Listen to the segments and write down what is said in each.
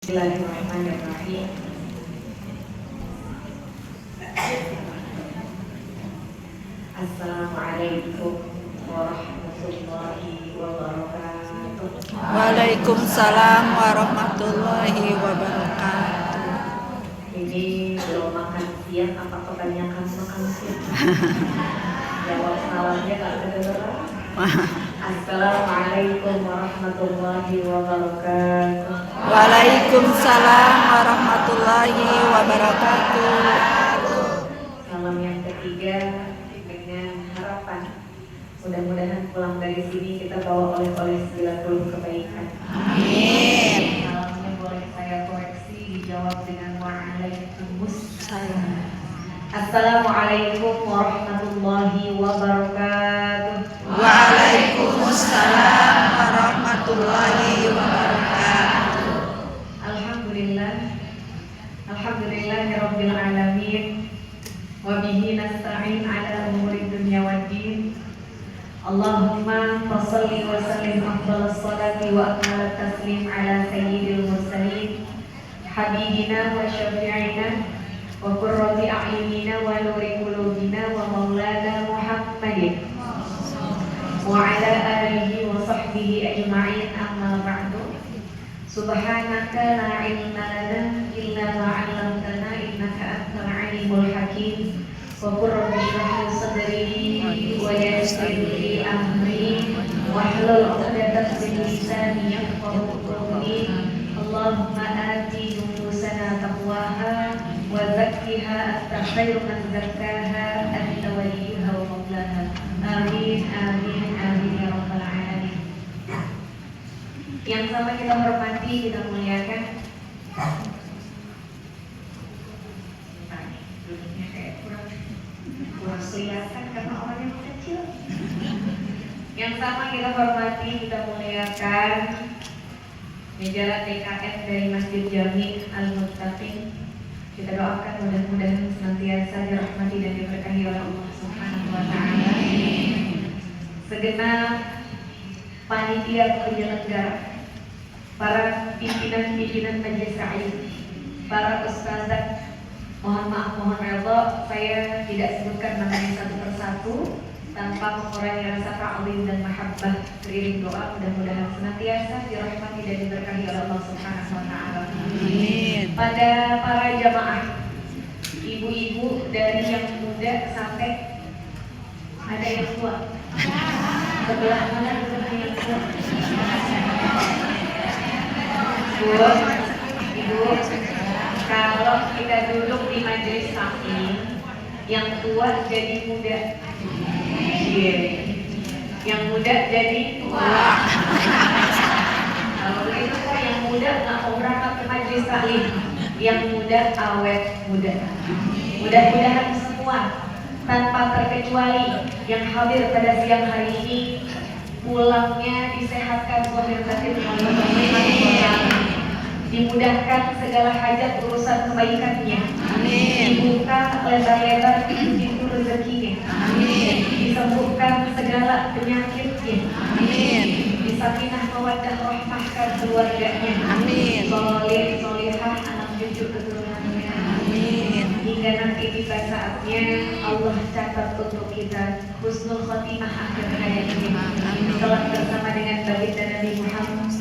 Bismillahirrahmanirrahim. Assalamualaikum warahmatullahi wabarakatuh. Waalaikumsalam warahmatullahi wabarakatuh. Ini belum makan siang apa kebanyakan makan siang? Jawab salamnya gak kedengeran. Assalamualaikum warahmatullahi wabarakatuh. Waalaikumsalam warahmatullahi wabarakatuh. Salam yang ketiga dengan harapan mudah-mudahan pulang dari sini kita bawa oleh-oleh 90 kebaikan. Amin. Salamnya boleh saya koreksi dijawab dengan waalaikumsalam. Assalamualaikum warahmatullahi wabarakatuh. Waalaikumsalam warahmatullahi wabarakatuh. Alhamdulillahirabbil alamin. Wa bihi nasta'in ala umuri dunya waddin. Allahumma shalli wa sallim afdhalas salati wa akmalat taslim ala sayyidil mursalin habibina wa syafi'ina wa qurrati a'yunina wa nuri qulubina wa maulana Muhammadin wa ala alihi wa sahbihi ajma'in, amma ba'du. Subhanaka la ilma lana illa ma 'allamtana innaka antal alimul hakim. Wa qur rabbi shrah li sadri wa yassir li amri wahlul 'uqdatam min lisani yafqahu qawli. Allahumma ati nufusana taqwaha wa zakkiha anta khairu man zakkaha anta waliyuha wa maulaha. Amin amin amin ya rabbal alamin. Yang sama kita hormati, kita muliakan. Duduknya kayak kurang kelihatan karena orangnya kecil. Yang sama kita hormati, kita muliakan jajaran DKM dari Masjid Jami Al-Muttaqin. Kita doakan mudah-mudahan senantiasa dirahmati dan diberkahi oleh Allah Subhanahu wa taala. Segenap panitia penyelenggara, para pimpinan-pimpinan majelis ta'lim, para ustazah, mohon maaf, mohon redha, saya tidak sebutkan namanya satu persatu tanpa mengurangi rasa ta'zim dan mahabbah. Seiring doa mudah-mudahan senantiasa dirahmati dan diberkahi oleh Allah Subhanahu wa taala. Amin. Pada para jamaah, ibu-ibu dari yang muda sampai ada yang tua. Sebelah mana yang tua? Ibu, kalau kita duduk di majelis taklim, yang tua jadi muda, yang muda jadi tua. Kalau begitu kok yang muda nggak mau berangkat ke majelis taklim, yang muda awet muda. Mudah-mudahan semua tanpa terkecuali yang hadir pada siang hari ini pulangnya disehatkan zahir batin oleh Allah, dimudahkan segala hajat urusan kebaikannya. Amin. Dibuka lebar-lebar pintu rezekinya. Amin. Disembuhkan segala penyakitnya. Amin. Disakinah mawaddah rahmahkan keluarganya. Amin. Sholih sholihah anak cucu keturunannya. Amin. Hingga nanti tiba saatnya Allah catat untuk kita husnul khotimah akhir hayat ini. Salat bersama dengan baginda Nabi Muhammad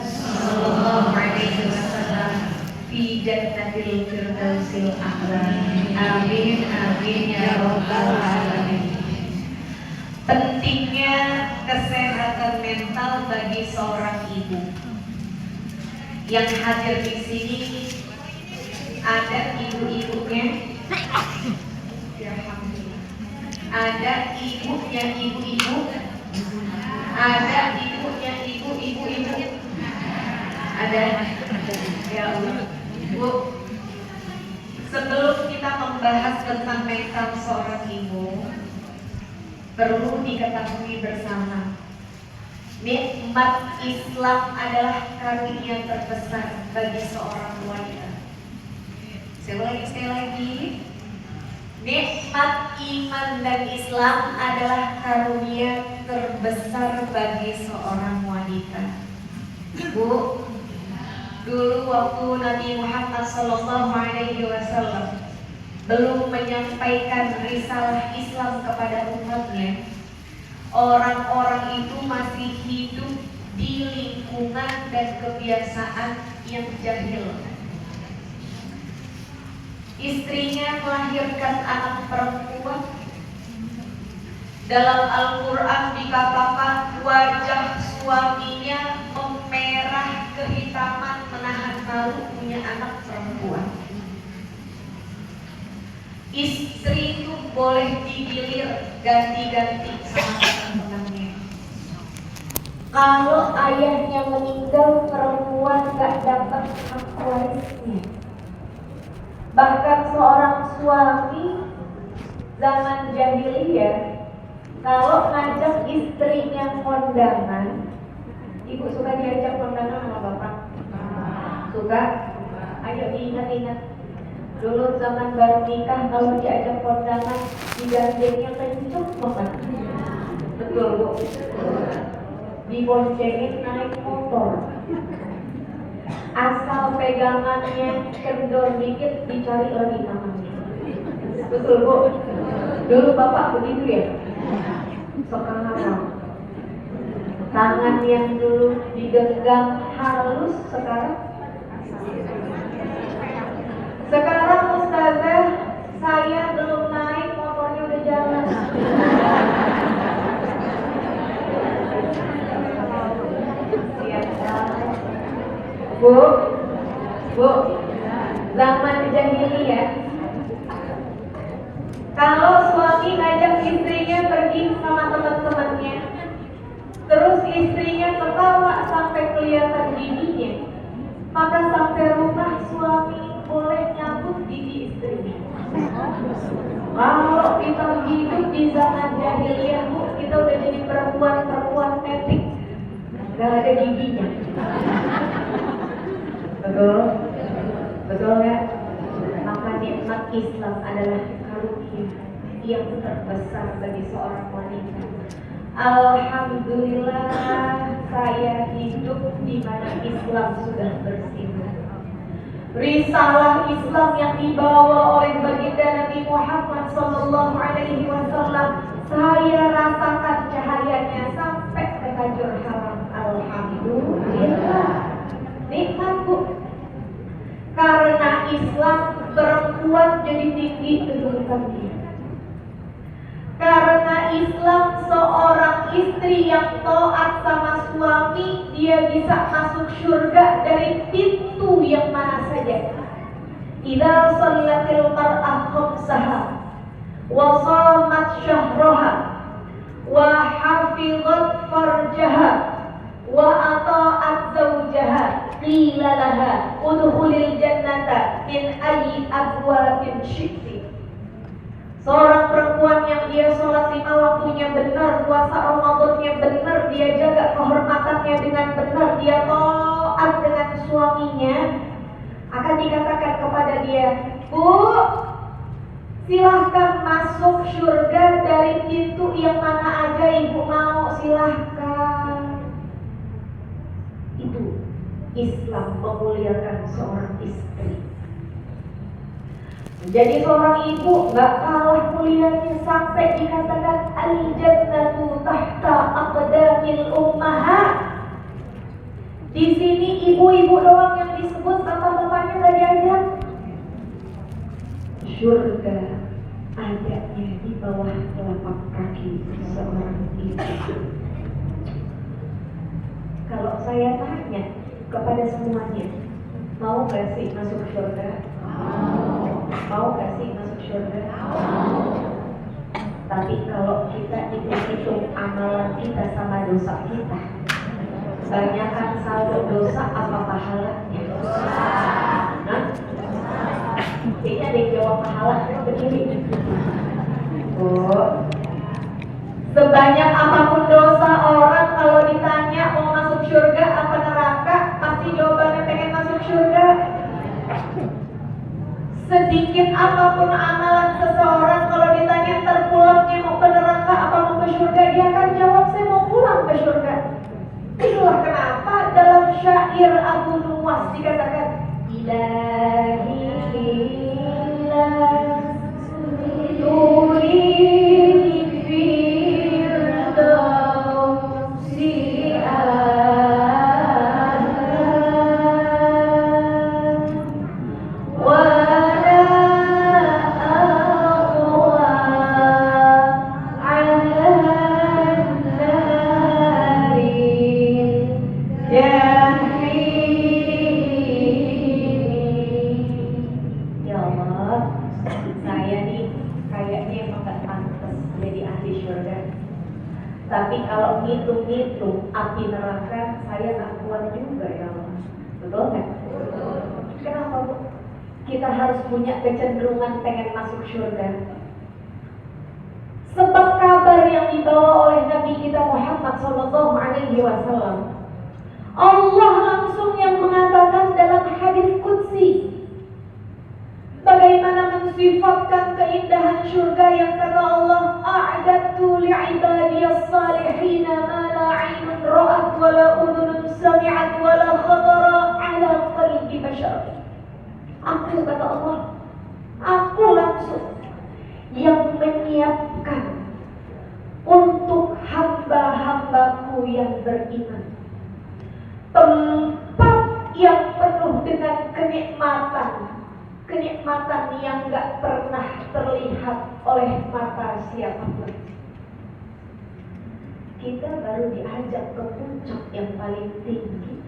sallallahu alaihi wasallam fi jannatil firdausil a'la. Amin amin ya rabbal alamin. Pentingnya kesehatan mental bagi seorang ibu. Yang hadir di sini ada ibu-ibunya, ada ibunya ibu-ibu, ada ibunya ibu-ibu, ada. Ya Allah, Bu, sebelum kita membahas tentang mental seorang ibu, perlu diketahui bersama, nikmat Islam adalah karunia terbesar bagi seorang wanita. Sekali lagi, nikmat iman dan Islam adalah karunia terbesar bagi seorang wanita. Bu, Dulu waktu Nabi Muhammad SAW belum menyampaikan risalah Islam kepada umatnya, orang-orang itu masih hidup di lingkungan dan kebiasaan yang jahil. Istrinya melahirkan anak perempuan. Dalam Al-Quran dikatakan wajah suaminya memerah kehitaman menahan malu punya anak perempuan. Istri itu boleh digilir ganti-ganti sama teman-temannya. Kalau ayahnya meninggal, perempuan gak dapat hak warisnya. Bahkan seorang suami zaman jahiliyah kalau ngajak istrinya kondangan, ibu suka diajak kondangan sama bapak? Suka? Ayo diingat-ingat. Dulu zaman baru nikah kalau diajak kondangan, digandengnya kenceng banget. Betul bu? Diboncengin naik motor. Asal pegangannya kendor dikit dicari lagi namanya. Betul bu? Dulu bapak begitu ya? Sekarang tangan yang dulu digenggam halus sekarang ustazah, saya belum naik motornya udah jalan. Bu, zaman jahiliyah kalau suami ngajak istrinya pergi sama teman-temannya, terus istrinya ketawa sampai kelihatan giginya, maka sampai rumah suami boleh nyabut gigi istrinya. Kalau kita hidup di zaman jahiliyah, bu, kita udah jadi perempuan metik, gak ada giginya. Betul nggak? Maka nikmat Islam adalah karunia yang terbesar bagi seorang wanita. Alhamdulillah saya hidup di mana Islam sudah bersinar. Risalah Islam yang dibawa oleh baginda Nabi Muhammad SAW, saya rasakan cahayanya sampai ke tajur haram. Alhamdulillah, nikmat bu. Karena Islam, perempuan jadi tinggi kedudukannya. Karena Islam, seorang istri yang taat sama suami, dia bisa masuk surga dari pintu yang mana saja. Idza shallatil mar'ah khamsaha wa shamat syahraha wa hafizat farjaha wa ata'at zawjaha qila laha udkhulil jannata min ayyi abwabin syi'ti. Seorang perempuan yang dia sholat 5 waktunya benar, puasa Ramadannya benar, dia jaga kehormatannya dengan benar, dia taat dengan suaminya, akan dikatakan kepada dia, bu, silahkan masuk surga dari pintu yang mana aja ibu mau, silahkan. Itu Islam memuliakan seorang istri. Jadi seorang ibu gak kalah mulianya sampai dikatakan al-jannatu tahta aqdamil ummahat. Di sini ibu-ibu doang yang disebut, bapak-bapaknya gak diajak. Surga adanya di bawah telapak kaki seorang ibu. Kalau saya tanya kepada semuanya, mau gak sih masuk surga? Mau gak sih masuk surga? Tapi kalau kita hitung amalan kita sama dosa kita, banyakkan saldo dosa apa pahalanya? Nah, kayaknya ada yang jawab pahalanya begini. Oh, sebanyak apapun dosa orang, kalau ditanya mau masuk surga apa neraka, pasti jawabannya pengen masuk surga. Sedikit apapun amalan seseorang, kalau ditanya terpulangnya mau ke neraka apa mau ke surga, dia akan jawab saya mau pulang ke surga. Itulah kenapa dalam syair Abu Nuwas dikatakan Tapi kalau ngitung-ngitung api neraka saya nggak kuat juga ya Allah. Betul nggak? Kenapa Bu? Kita harus punya kecenderungan pengen masuk surga. Sebab kabar yang dibawa oleh Nabi kita Muhammad SAW, Allah langsung yang mengatakan dalam hadis qudsi bagaimana mensifatkan keindahan surga yang kata Allah, a'dadtu li'ibadiyas salihina ma la 'ainun ra'at wa la udhunun sami'at wa la khatara 'ala qalbi bashar. Aku kata Allah, aku langsung yang menyiapkan untuk hamba-hambaku yang beriman tempat yang penuh dengan kenikmatan yang gak pernah terlihat oleh mata siapapun. Kita baru diajak ke puncak yang paling tinggi.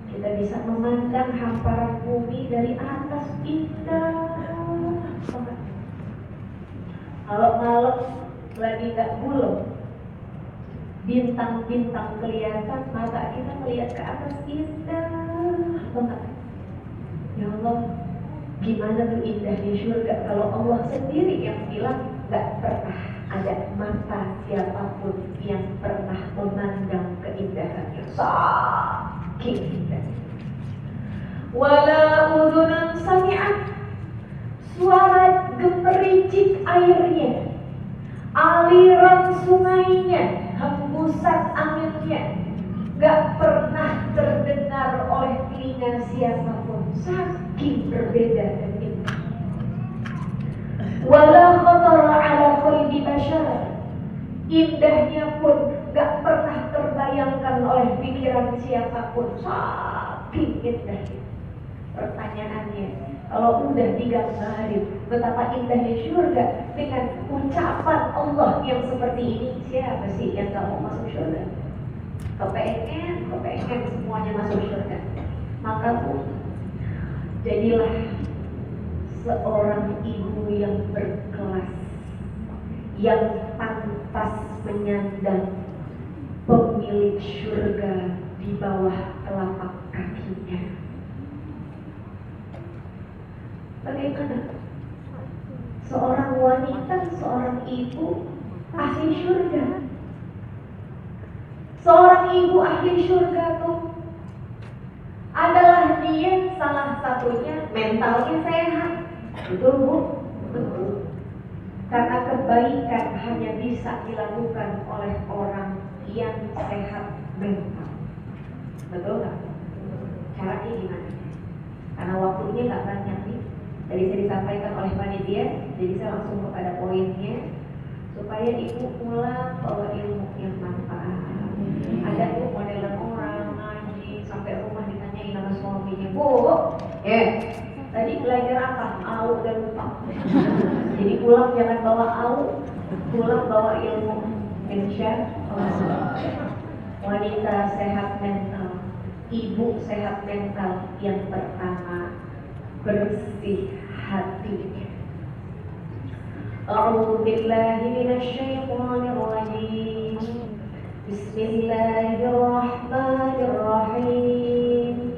Kita bisa memandang hamparan bumi dari atas, indah banget. Kalau malam lagi gak bulan, bintang-bintang kelihatan, mata kita melihat ke atas, indah banget. Ya Allah, gimana tuh indahnya surga kalau Allah sendiri yang bilang gak pernah ada mata siapapun yang pernah memandang keindahannya. Saking indah. Wala udhunan sami'at, suara gemericik airnya, aliran sungainya, hembusan anginnya gak pernah terdengar oleh telinga siapapun. Saking berbeda dan indah. Wala khatara 'ala qalbi bashar, indahnya pun gak pernah terbayangkan oleh pikiran siapapun. Saking indahnya. Pertanyaannya, kalau udah digambarin betapa indahnya surga dengan ucapan Allah yang seperti ini, siapa sih yang gak mau masuk surga? Kepengen semuanya masuk surga. Maka pun jadilah seorang ibu yang berkelas, yang pantas menyandang pemilik surga di bawah telapak kakinya. Bagaimana seorang wanita, seorang ibu ahli surga? Seorang ibu ahli surga tuh adalah dia salah satunya mentalnya sehat. Betul Bu? Betul. Karena kebaikan hanya bisa dilakukan oleh orang yang sehat mental. Betul nggak? Caranya gimana? Karena waktunya nggak banyak nih. Tadi saya disampaikan oleh panitia, jadi saya langsung kepada poinnya supaya ibu pulang bawa ilmu yang manfaat. Ada Bu modelan orang ngaji sampai rumah ditanyain sama suaminya, Bu, tadi belajar apa? Au dan lupa. Jadi pulang jangan bawa au, pulang bawa ilmu. Insya Allah. Wanita sehat mental, ibu sehat mental yang pertama, bersih hatinya. A'udzu billahi minasyaitonir rajim. Bismillahirrahmanirrahim.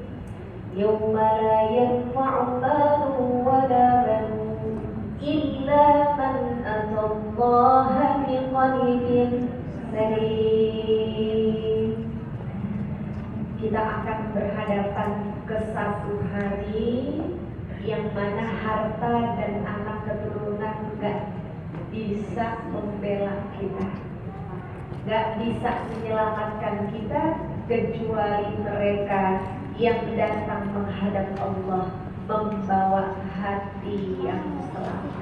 Yauma la yanfa'u malun wala banun illa man atallaha biqalbin salim. Kita akan berhadapan ke satu hari yang mana harta dan anak keturunan gak bisa membela kita, gak bisa menyelamatkan kita kecuali mereka yang datang menghadap Allah membawa hati yang selamat.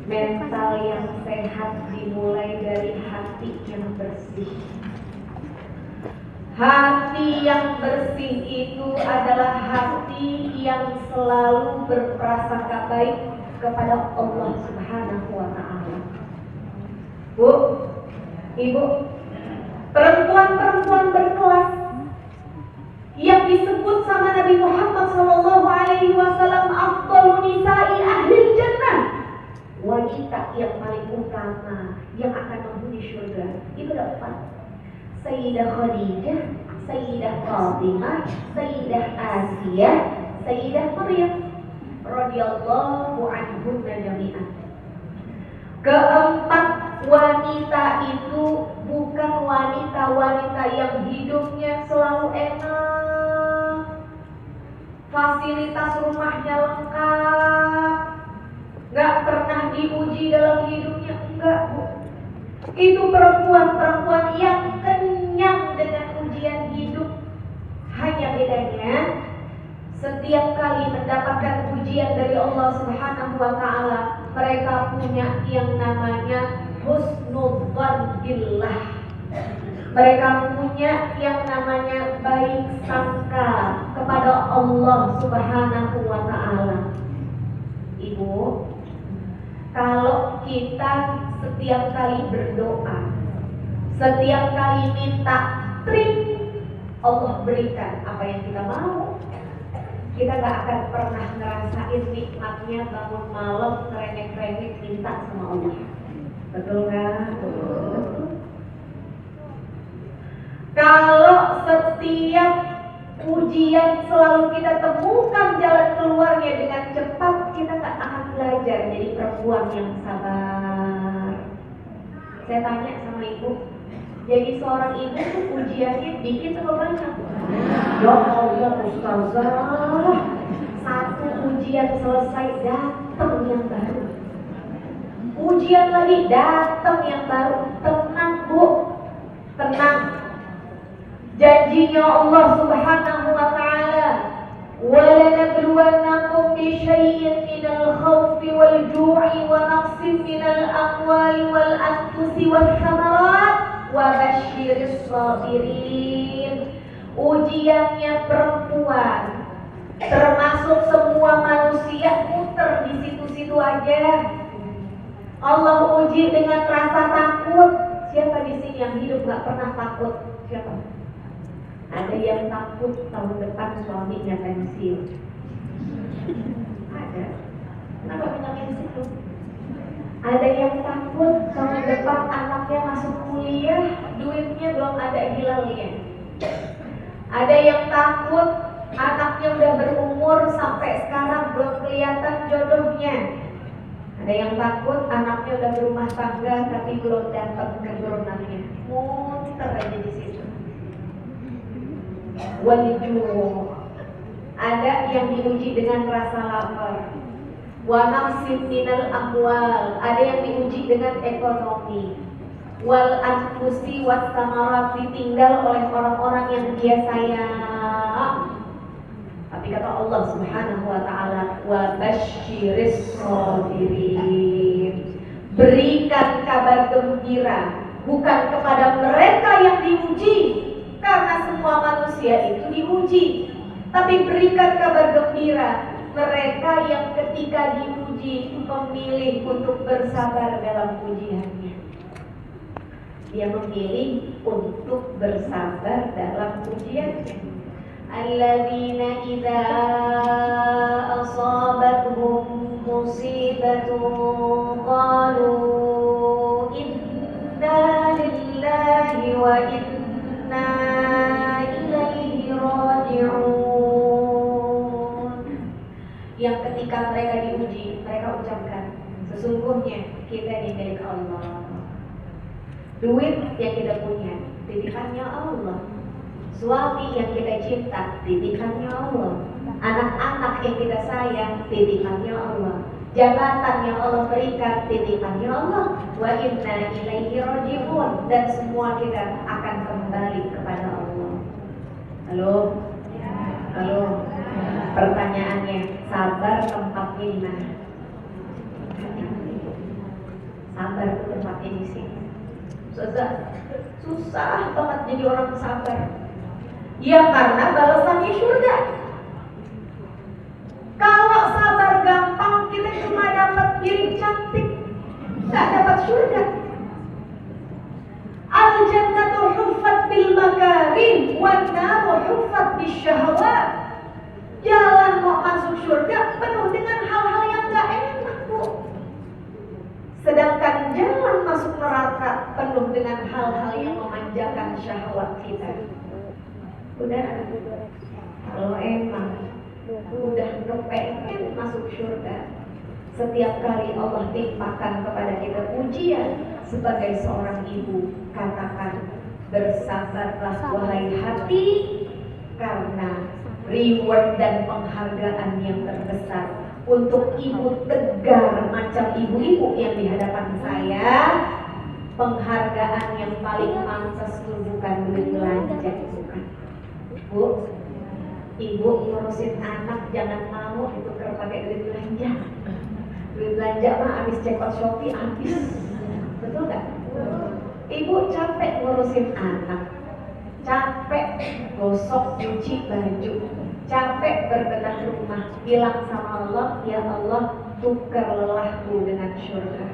Mental yang sehat dimulai dari hati yang bersih. Hati yang bersih itu adalah hati yang selalu berprasangka baik kepada Allah Subhanahu wa Ta'ala. Bu, Ibu, perempuan-perempuan berkelas yang disebut sama Nabi Muhammad SAW afdalun nisa'i ahlil jannah, wanita yang paling utama yang akan menghuni surga. Itu ada 4. Sayyidah Khadijah, Sayyidah Fatimah, Sayyidah Asiyah, Sayyidah Maryam radhiyallahu anhunna jami'an. Keempat wanita itu bukan wanita-wanita yang hidupnya selalu enak, fasilitas rumahnya lengkap, gak pernah diuji dalam hidupnya, enggak bu. Itu perempuan-perempuan yang kenyang dengan ujian hidup. Hanya bedanya setiap kali mendapatkan ujian dari Allah Subhanahu wa ta'ala, mereka punya yang namanya husnudzan billah. Mereka punya yang namanya baik sangka kepada Allah Subhanahu wa ta'ala. Ibu, kalau kita setiap kali berdoa, setiap kali minta, Allah berikan apa yang kita mau, kita gak akan pernah ngerasain nikmatnya bangun malam ngerengek-rengek minta sama Allah. Betul gak? Betul. Kalau setiap ujian selalu kita temukan jalan keluarnya dengan cepat, kita gak akan belajar jadi perempuan yang sabar. Saya tanya sama ibu, jadi seorang ibu tuh ujiannya dikit atau banyak? Ya Allah Ustazah, satu ujian selesai datang yang baru, ujian lagi datang yang baru. Tenang bu, tenang. Janjinya Allah Subhanahu wa ta'ala, وَلَنَبْلُوَنَّكُمْ بِشَيْءٍ مِنَ الْخَوْفِ وَالْجُوعِ وَنَقْصٍ مِنَ الْأَمْوَالِ وَالْأَنْفُسِ وَالثَّمَرَاتِ وَبَشِّرِ الصَّابِرِينَ. Ujiannya perempuan, termasuk semua manusia, muter di situ-situ aja. Allah uji dengan rasa takut. Siapa di sini yang hidup gak pernah takut? Siapa? Ada yang takut tahun depan suaminya pensiun. Ada. Kenapa bilangin situ? Ada yang takut tahun depan anaknya masuk kuliah, duitnya belum ada hilalnya. Ada yang takut anaknya udah berumur sampai sekarang belum kelihatan jodohnya. Ada yang takut anaknya udah berumah tangga tapi belum dapat keturunannya. Muter aja di situ. Wal-ju', ada yang diuji dengan rasa lapar. Wa naqsin minal amwal, ada yang diuji dengan ekonomi. Wal anfusi was samarat, ditinggal oleh orang-orang yang dia sayang. Tapi kata Allah Subhanahu wa ta'ala, wa basyiris sabirin, berikan kabar gembira bukan kepada mereka yang diuji, karena semua manusia itu diuji, tapi berikan kabar gembira mereka yang ketika diuji memilih untuk bersabar dalam ujiannya. Dia memilih untuk bersabar dalam ujiannya. Alladzina idza asabatuhum musibatun qalu inna lillahi wa inna ilaihi raji'un. Yang ketika mereka diuji, mereka ucapkan, sesungguhnya kita ini milik Allah. Duit yang kita punya, titipannya Allah. Suami yang kita cinta, titipannya Allah. Anak-anak yang kita sayang, titipannya Allah. Jabatan yang Allah berikan, titipannya Allah. Wa inna ilaihi raji'un, dan semua kita akan kembali kepada Allah. Halo? Halo? Pertanyaannya, sabar tempatnya di mana? Sabar itu tempatnya di sini. Susah banget jadi orang sabar. Ya karena balasannya surga. Kalau sabar gampang, kita cuma dapat piring cantik, nggak dapat surga. Al-jannatu huffat bil makarim wan naru huffat bis syahwat. Jalan mau masuk surga penuh dengan hal-hal yang nggak enak, Bu. Sedang hal-hal yang memanjakan syahwat kita. Udah, kalau emang udah kepengen masuk surga, setiap kali Allah timpakan kepada kita ujian sebagai seorang ibu, katakan bersabarlah wahai hati, karena reward dan penghargaan yang terbesar untuk ibu tegar macam ibu-ibu yang di hadapan saya, penghargaan yang paling pantas itu bukan duit belanja, bukan. Bu, ibu ngurusin anak jangan mau ditukar pakai duit belanja. Duit belanja mah habis check out Shopee habis, betul nggak? Ibu capek ngurusin anak, capek gosok cuci baju, capek berbenah rumah, bilang sama Allah, ya Allah tukar lelahku dengan surga.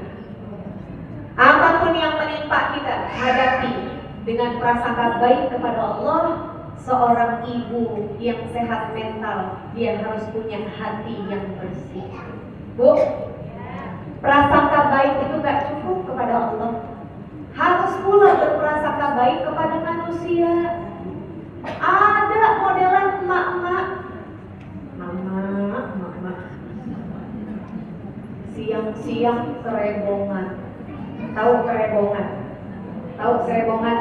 Apapun yang menimpa kita, hadapi dengan prasangka baik kepada Allah. Seorang ibu yang sehat mental, dia harus punya hati yang bersih. Bu, prasangka baik itu gak cukup kepada Allah, harus pula berprasangka baik kepada manusia. Ada modelan emak-emak, mama, siang-siang kerebongan. Tahu kerebongan? Tahu kerebongan?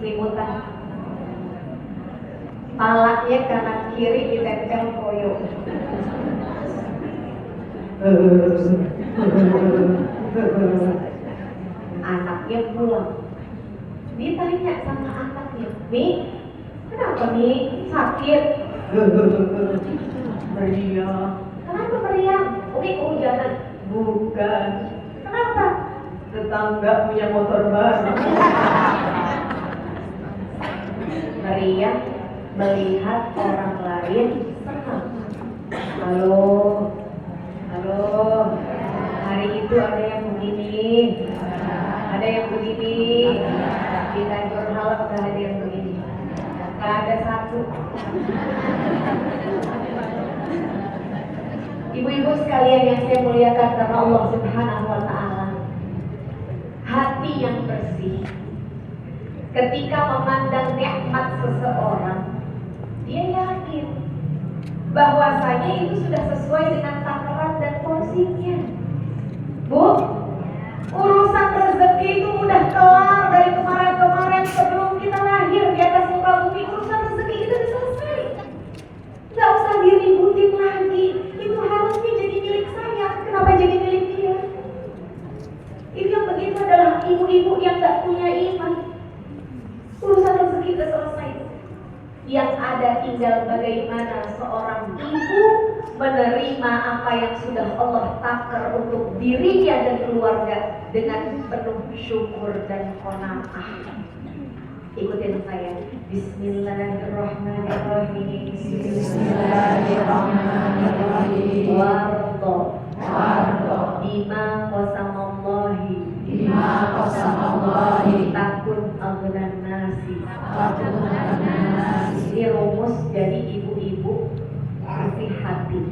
Selimutan. Palanya kanan kiri ditempel koyo. Anaknya pulang, ditanya sama anaknya, "Mi, kenapa Mi? Sakit?" Meriang. Kenapa meriang? Umi kehujanan? Bukan. Kenapa? Tetangga punya motor baru. Meriang melihat orang lain senang. Halo, hari itu ada yang begini, ada yang begini, di kantor halal gak ada yang begini, gak ada satu. Ibu-ibu sekalian yang saya muliakan karena Allah Subhanahu wa Ta'ala, hati yang bersih ketika memandang nikmat seseorang, dia yakin bahwasanya itu sudah sesuai dengan takaran dan porsinya. Bu, urusan rezeki itu udah kelar dari kemarin-kemarin sebelum kita lahir di atas muka bumi. Urusan rezeki itu sudah selesai, nggak usah diributin lagi. Itu harusnya jadi milik saya, kenapa jadi milik dia? Itu yang begitu adalah ibu-ibu yang nggak punya iman. Urusan rezeki sudah selesai. Yang ada tinggal bagaimana seorang ibu menerima apa yang sudah Allah takar untuk dirinya dan keluarga dengan penuh syukur dan qanaah. Ikutin saya. Bismillahirrahmanirrahim. Bismillahirrahmanirrahim. Wardo bima qasamallahi takun agnan nasi. Ini rumus jadi ibu-ibu bersih hati,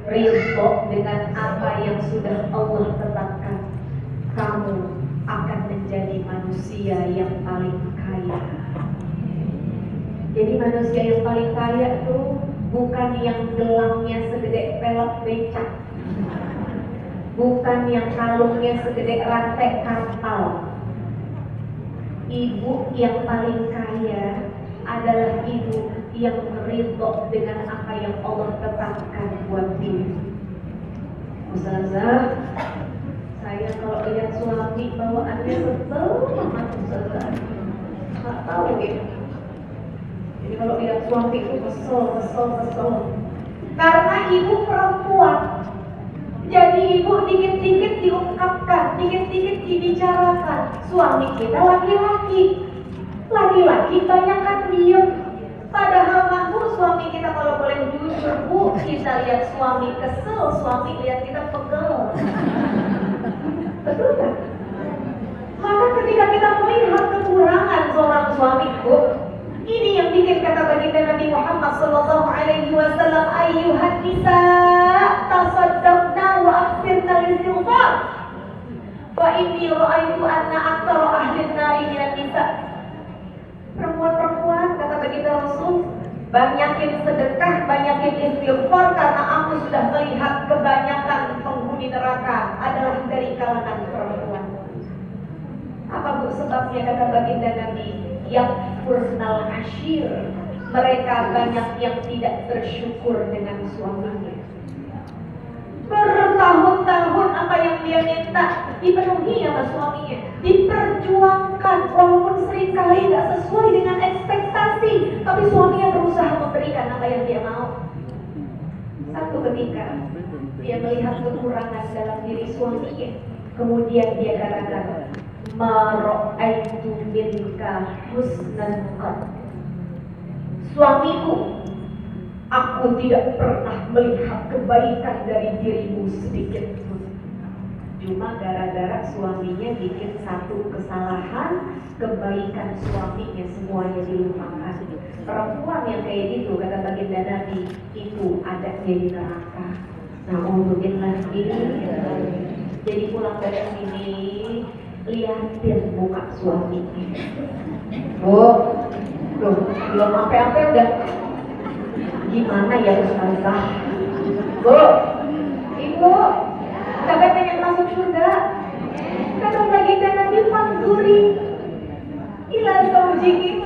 ridho dengan apa yang sudah Allah tetapkan. Kamu akan menjadi manusia yang paling kaya. Jadi manusia yang paling kaya itu bukan yang gelangnya segede pelek becak, bukan yang kalungnya segede rantai kapal. Ibu yang paling kaya adalah ibu yang ridho dengan apa yang Allah tetapkan buat dia. Ustazah, saya kalau lihat suami bawaannya sebel banget Ustazah, nggak tahu ya. Jadi kalau lihat suami itu kesel. Karena ibu perempuan, jadi ibu dikit-dikit diungkapkan, dikit-dikit dibicarakan. Suami kita laki-laki banyakkan diem. Padahal mampu suami kita kalau boleh jujur, Bu, kita lihat suami kesel, suami lihat kita pegel. Betul kan? Maka ketika kita melihat kekurangan seorang suami, Bu, ini yang bikin kata baginda Nabi Muhammad sallallahu alaihi wasallam, ayyuhan nisa tasaddaqna wa aksirna istighfar. Wa inni ra'aitu anna aktsara ahli an-nari minan nisa. Perempuan-perempuan, kata baginda Rasul, banyakin sedekah, banyakin istighfar, karena aku sudah melihat kebanyakan penghuni neraka adalah dari kalangan perempuan. Apa bu sebabnya, kata baginda Nabi? Yakfurnal ashir, mereka banyak yang tidak bersyukur dengan suaminya. Bertahun-tahun apa yang dia minta dipenuhi sama suaminya, diperjuangkan walaupun seringkali tidak sesuai dengan ekspektasi, tapi suaminya berusaha memberikan apa yang dia mau. Satu ketika dia melihat kekurangan dalam diri suaminya, kemudian dia katakan, ma ra'aitu minka husnan qat. Suamiku, aku tidak pernah melihat kebaikan dari dirimu sedikit pun. Cuma gara-gara suaminya bikin satu kesalahan, kebaikan suaminya semuanya dilupakan. Perempuan yang kayak gitu, kata baginda Nabi, itu adanya di neraka. Na'udzubillah ini. Jadi pulang dari sini, lihatin muka suaminya. Loh, belum apa-apa udah gimana ya Ustazah? Bu, Ibu, Kakak pengen masuk surga? Kata baginda Nabi, fanzuri ila zaujiki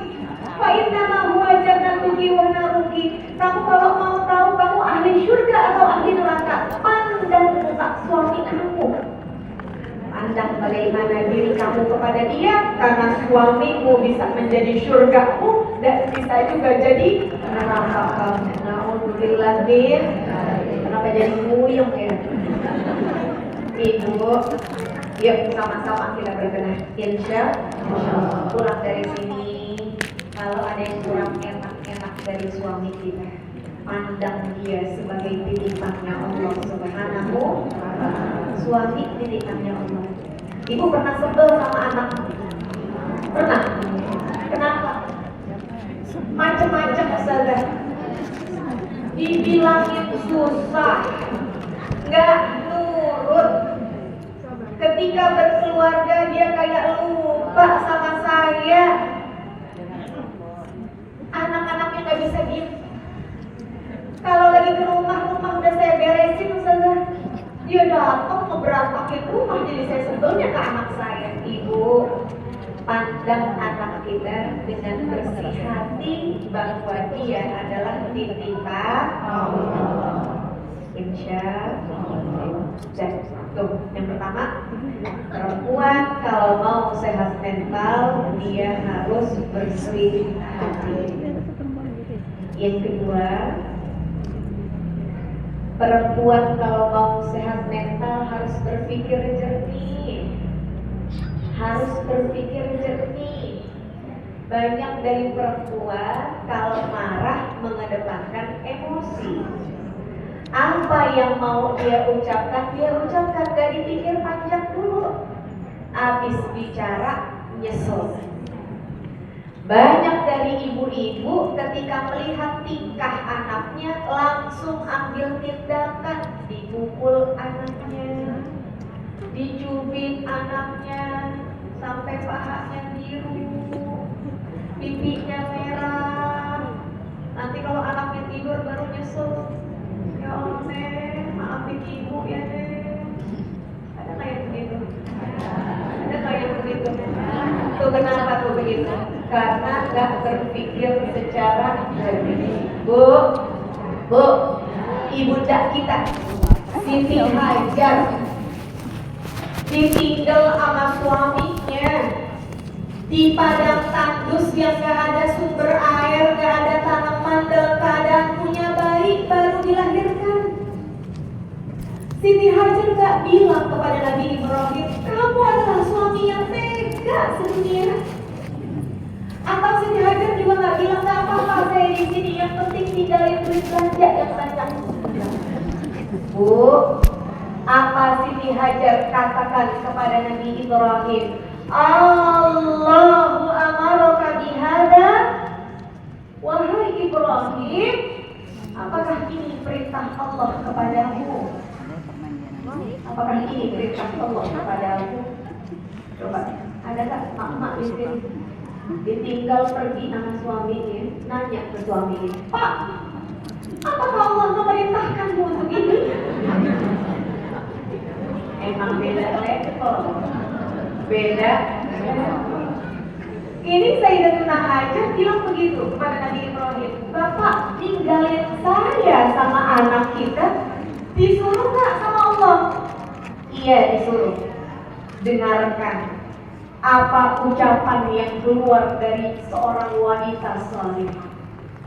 fa innama huwa jannatuki wa naruki. Kamu kalau mau tahu kamu ahli surga atau ahli neraka, pandang muka suami kamu. Pandang bagaimana diri kamu kepada dia, karena suamimu bisa menjadi surgamu dan bisa juga jadi neraka kamu. Alhamdulillah, kenapa jadi muyung ya? Ibu, yuk sama-sama kita berbenah. Insya Allah pulang dari sini, kalau ada yang kurang enak-enak dari suami kita, pandang dia sebagai titipannya Allah Subhanahu wa Ta'ala. Suami titipannya Allah. Ibu pernah sebel sama anak? Pernah? Kenapa? Macem-macem Ustazah. Dibilangin susah, nggak nurut. Ketika berkeluarga dia kayak lupa sama saya. Anak-anaknya nggak bisa diem. Kalau lagi ke rumah udah saya beresin Ustazah, dia datang ngeberantakin rumah, jadi saya sebelnya ke anak saya. Ibu, pandang anak kita dengan bersih hati bahwa dia adalah titipan Allah. Insya Allah. Dan tuh, yang pertama, perempuan kalau mau sehat mental dia harus bersih hati. Yang kedua, perempuan kalau mau sehat mental harus berpikir jernih. Harus berpikir jernih. Banyak dari perempuan kalau marah mengedepankan emosi. Apa yang mau dia ucapkan, gak dipikir panjang dulu. Habis bicara nyesel. Banyak dari ibu-ibu ketika melihat tingkah anaknya langsung ambil tindakan, dipukul anaknya, dicubit anaknya sampai pahanya biru, pipinya merah. Nanti kalau anaknya tidur baru nyesel, ya Allah Nek, maafin ibu ya Nek. Ada nggak yang begitu? Ada nggak yang begitu? Tuh kenapa tuh begitu? Karena nggak berpikir secara jernih. Bu, ibunda kita Siti Hajar ditinggal sama suaminya di padang tandus yang gak ada sumber air, gak ada tanaman, dalam keadaan punya bayi baru dilahirkan. Siti Hajar gak bilang kepada Nabi Ibrahim, kamu adalah suami yang tega sedunia. Atau Siti Hajar juga gak bilang, gak apa-apa saya di sini, yang penting tinggalin duit belanja yang banyak. Bu, apa Siti Hajar katakan kepada Nabi Ibrahim? Allahu amaraka bihada. Wahai Ibrahim, apakah ini perintah Allah kepadamu? Apakah ini perintah Allah kepadamu? Coba, ada nggak mak-mak di sini ditinggal pergi sama suaminya, nanya ke suaminya, Pak, apakah Allah memerintahkanmu untuk ini? Emang beda level, beda. Ini Sayyidatuna Hajar bilang begitu kepada Nabi Ibrahim, Bapak tinggalin saya sama anak kita, disuruh nggak sama Allah? Iya disuruh. Dengarkan apa ucapan yang keluar dari seorang wanita salihah.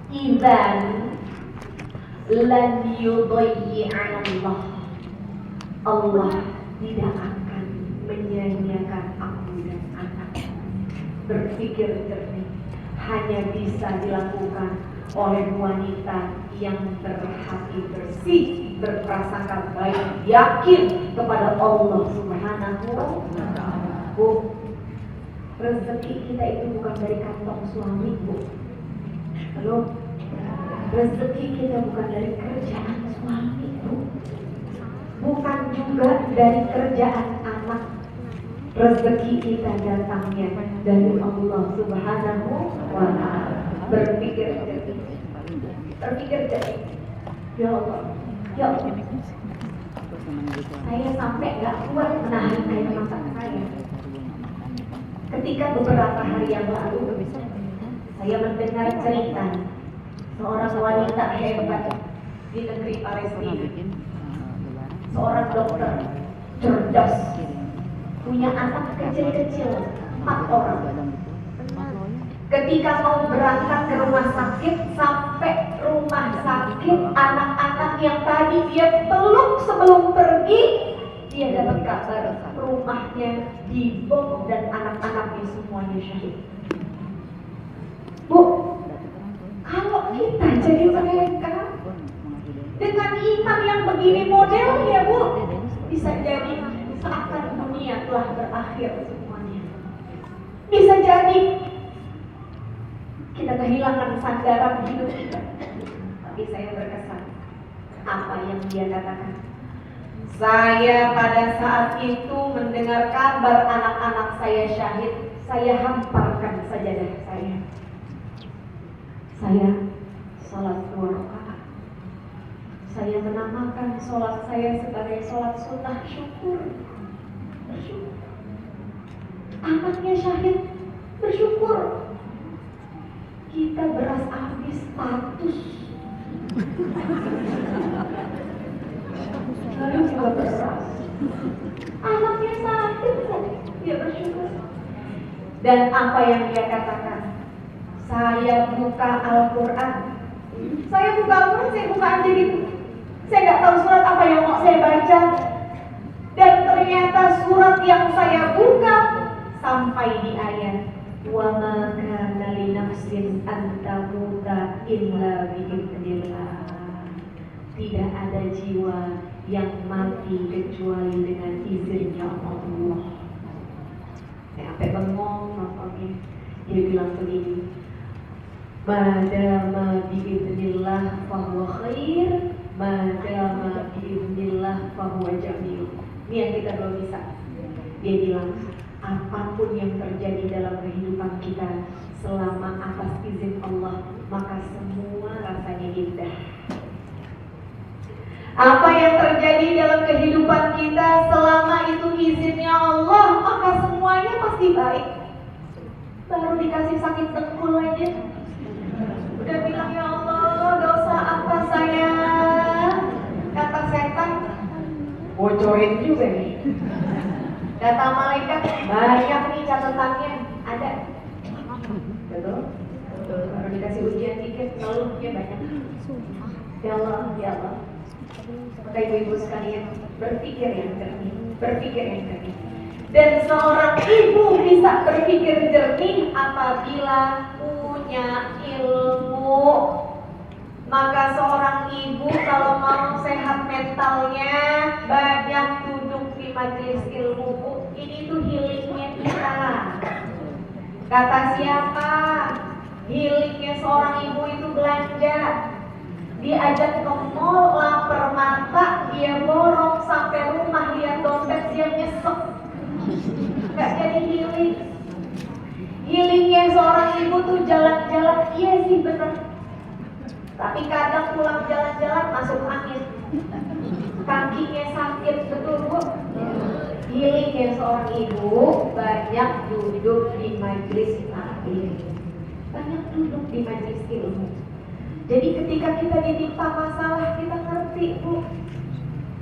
Idzan lan yudayyi'an Allah. Allah tidak akan menyia-nyiakan aku dan anak. Berpikir jernih hanya bisa dilakukan oleh wanita yang berhati bersih, berprasangka baik, yakin kepada Allah Subhanahu wa Ta'ala. Bu, rezeki kita itu bukan dari kantong suami, Bu. Halo? Rezeki kita bukan dari kerjaan suami, Bu. Bukan juga dari kerjaan anak. Rezeki kita datangnya dari Allah Subhanahu wa Ta'ala. Berpikir jernih. Berpikir jernih. Ya Allah, ya Allah. Saya sampai nggak kuat menahan air mata saya. Ketika beberapa hari yang lalu, saya mendengar cerita seorang wanita hebat di negeri Palestina, seorang dokter cerdas, punya anak kecil-kecil 4 orang. Ketika mau berangkat ke rumah sakit, sampai rumah sakit, anak-anak yang tadi dia peluk sebelum pergi, dia dapat kabar rumahnya dibom dan anak-anaknya semuanya syahid. Bu, kalau kita jadi mereka dengan iman yang begini modelnya, Bu, bisa jadi seakan dunia telah berakhir semuanya. Bisa jadi kita kehilangan sandaran hidup kita. Tapi saya berkesan apa yang dia katakan. Saya pada saat itu mendengar kabar anak-anak saya syahid, saya hamparkan sajadah saya. Saya sholat 2 rakaat. Saya menamakan sholat saya sebagai sholat sunnah syukur. Bersyukur. Anaknya syahid, bersyukur. Kita beras habis 100. Lalu juga beras. Anaknya sakit, dia bersyukur. Dan apa yang dia katakan? Saya buka Al-Quran. Saya buka Al-Quran, saya buka aja gitu. Saya nggak tahu surat apa yang mau saya baca. Dan ternyata surat yang saya buka sampai di ayat wa ma kana li nafsin an tamuta illa bi idznillah. Tidak ada jiwa yang mati kecuali dengan izinnya Allah. Sampai bengong nontonnya. Dia bilang begini, madama bi idznillah fahuwa khair, madama bi idznillah fahuwa jamil. Ini yang kita belum bisa. Dia bilang, apapun yang terjadi dalam kehidupan kita selama atas izin Allah, maka semua rasanya indah. Apa yang terjadi dalam kehidupan kita selama itu izinnya Allah, maka semuanya pasti baik. Baru dikasih sakit dengkul aja, udah bilang ya Allah, dosa apa saya? Kata setan, bocorin juga nih. Kata malaikat, banyak nih catatannya, ada. Betul? Betul. Baru dikasih ujian dikit, ngeluhnya banyak. Ya Allah, ya Allah. Maka ibu-ibu sekalian, berpikir yang jernih, berpikir yang jernih. Dan seorang ibu bisa berpikir jernih apabila punya ilmu. Maka seorang ibu kalau mau sehat mentalnya, banyak duduk di majelis ilmu. Ini tuh healingnya kita. Kata siapa? Healingnya seorang ibu itu belanja. Diajak ke mall, lapar mata, dia borong sampai rumah, lihat dompet, dia nyesek. nggak jadi healing. Healingnya seorang ibu tuh jalan-jalan, iya sih benar. Tapi kadang pulang jalan-jalan masuk angin, kakinya sakit, betul Bu. Healingnya seorang ibu banyak duduk di majelis taklim, banyak duduk di majelis ilmu. Jadi ketika kita ditimpa masalah, kita ngerti Bu,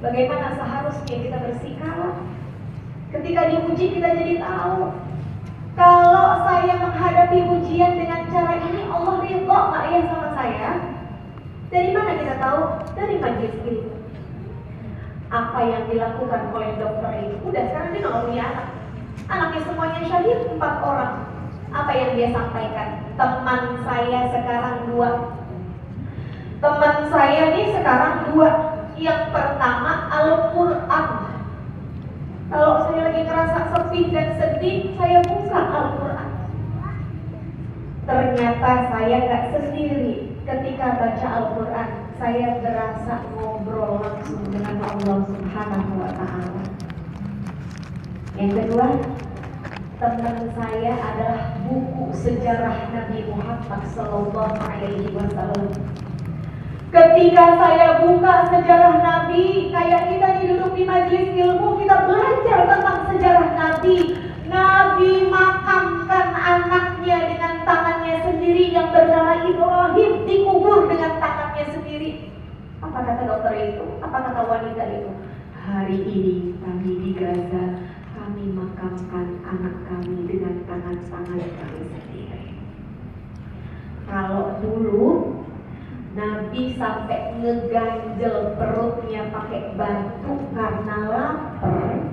bagaimana seharusnya kita bersikap. Ketika diuji kita jadi tahu, kalau saya menghadapi ujian dengan cara ini, Allah ridho nggak ya sama saya? Dari mana kita tahu? Dari majelis ilmu. Apa yang dilakukan oleh dokter itu? Udah sekarang dia nggak punya anak. Anaknya semuanya syahid, 4 orang. Apa yang dia sampaikan? Teman saya sekarang 2. Teman saya nih sekarang 2. Yang pertama Al-Quran. Kalau saya lagi ngerasa sepi dan sedih, saya buka Al-Quran. Ternyata saya nggak sendiri. Ketika baca Al-Quran, saya berasa ngobrol langsung dengan Allah Subhanahu wa Ta'ala. Yang kedua, teman saya adalah buku sejarah Nabi Muhammad SAW. Ketika saya buka sejarah Nabi, kayak kita duduk di majelis ilmu, kita belajar tentang sejarah Nabi. Nabi makamkan anaknya dengan tangannya sendiri yang bernama Ibrahim, dikubur dengan tangannya sendiri. Apa kata dokter itu? Apa kata wanita itu? Hari ini kami di Gaza, kami makamkan anak kami dengan tangan-tangan kami sendiri. Kalau dulu Nabi sampai ngeganjel perutnya pakai batu karena lapar.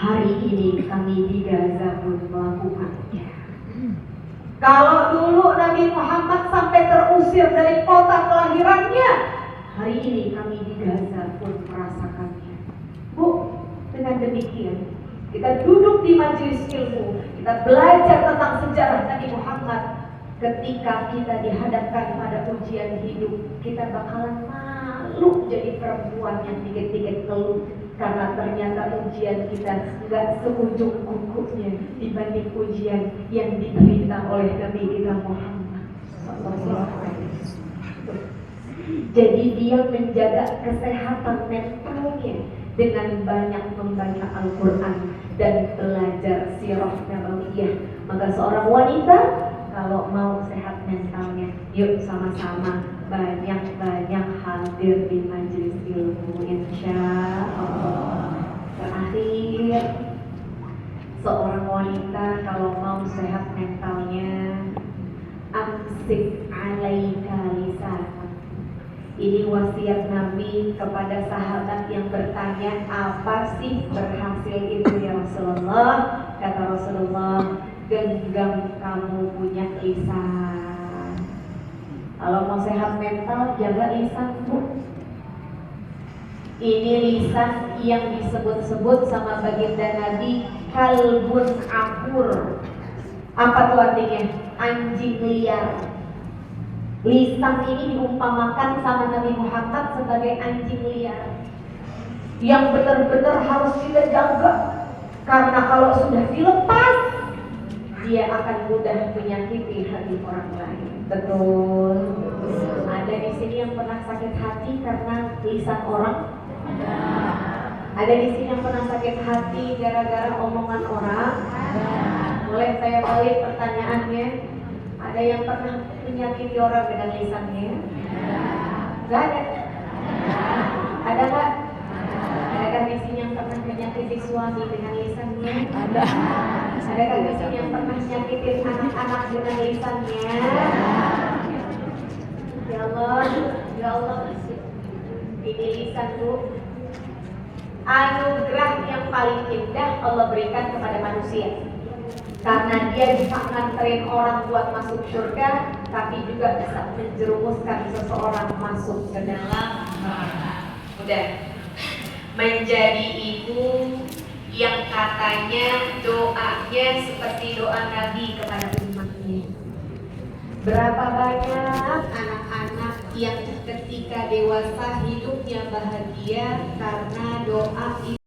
Hari ini kami di Gaza pun melakukannya. Kalau dulu Nabi Muhammad sampai terusir dari kota kelahirannya, hari ini kami di Gaza pun merasakannya. Bu, dengan demikian kita duduk di majelis ilmu, kita belajar tentang sejarah Nabi Muhammad. Ketika kita dihadapkan pada ujian hidup, kita bakalan malu jadi perempuan yang dikit-dikit keluh, karena ternyata ujian kita nggak seujung kukunya dibanding ujian yang diderita oleh Nabi kita Muhammad SAW. Jadi dia menjaga kesehatan mentalnya dengan banyak membaca Al-Quran dan belajar sirah nabawiyah. Maka seorang wanita kalau mau sehat mentalnya, yuk sama-sama banyak-banyak hadir di majelis ilmu, insya Allah. Terakhir, seorang wanita kalau mau sehat mentalnya, amsik alaika lisanak. Ini wasiat Nabi kepada sahabat yang bertanya, apa sih berhasil itu ya Rasulullah? Kata Rasulullah, genggam kamu punya lisan. Kalau mau sehat mental, jaga lisan Bu. Ini lisan yang disebut-sebut sama baginda Nabi kalbun akur. Apa tuh artinya? Anjing liar. Lisan ini diumpamakan sama Nabi Muhammad sebagai anjing liar yang benar-benar harus kita jaga, karena kalau sudah dilepas, dia akan mudah menyakiti hati orang lain. Betul. Ada di sini yang pernah sakit hati karena lisan orang? Ada di sini yang pernah sakit hati gara-gara omongan orang? Boleh saya balik pertanyaannya? Ada yang pernah menyakiti orang dengan lisannya? Gak ada? Ada nggak? Adakah di sini yang pernah menyakiti suami dengan lisannya? Ada. Adakah di sini yang pernah nyakitin anak-anak dengan lisannya? Ya Allah, ya Allah, ini lisan Bu, anugerah yang paling indah Allah berikan kepada manusia. Karena dia bisa nganterin orang buat masuk surga, tapi juga bisa menjerumuskan seseorang masuk ke dalam neraka. Udah. Menjadi ibu yang katanya doanya seperti doa Nabi kepada umatnya. Berapa banyak anak-anak yang ketika dewasa hidupnya bahagia karena doa